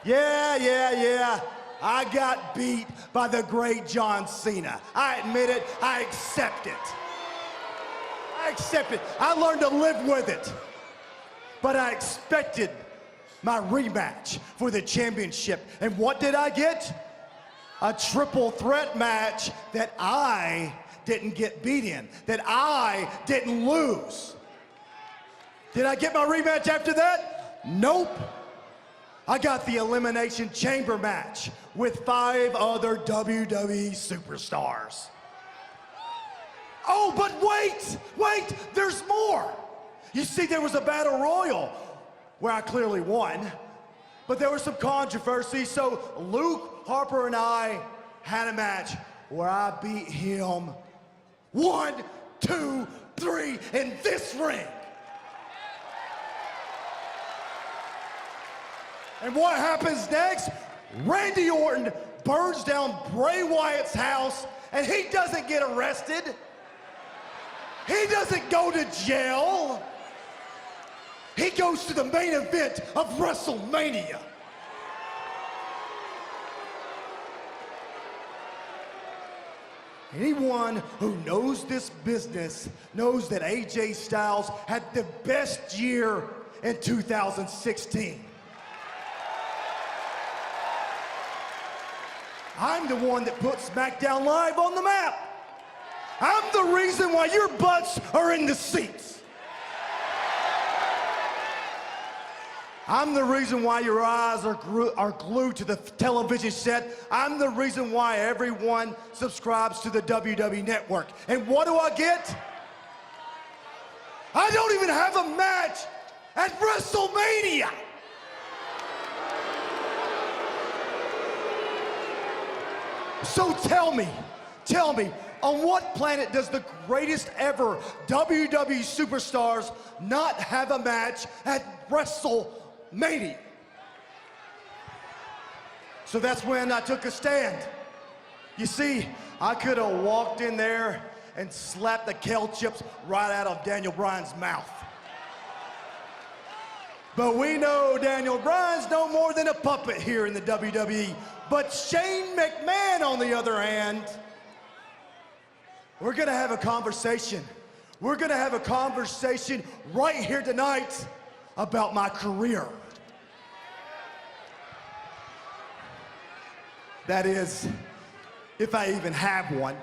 Yeah. I got beat by the great John Cena. I admit it, I accept it. I learned to live with it. But I expected my rematch for the championship. And what did I get? A triple threat match that I didn't get beat in, that I didn't lose. Did I get my rematch after that? Nope. I got the Elimination Chamber match with 5 other WWE superstars. Oh, but wait, there's more. You see, there was a battle royal where I clearly won, but there was some controversy, so Luke Harper and I had a match where I beat him 1, 2, 3 in this ring. And what happens next? Randy Orton burns down Bray Wyatt's house, and he doesn't get arrested. He doesn't go to jail. He goes to the main event of WrestleMania. Anyone who knows this business knows that AJ Styles had the best year in 2016. I'm the one that put SmackDown Live on the map. I'm the reason why your butts are in the seats. I'm the reason why your eyes are glued to the television set. I'm the reason why everyone subscribes to the WWE Network. And what do I get? I don't even have a match at WrestleMania. So tell me, on what planet does the greatest ever WWE superstars not have a match at WrestleMania? So that's when I took a stand. You see, I could have walked in there and slapped the kale chips right out of Daniel Bryan's mouth. But we know Daniel Bryan's no more than a puppet here in the WWE. But Shane McMahon, on the other hand, we're gonna have a conversation. We're gonna have a conversation right here tonight about my career. That is, if I even have one.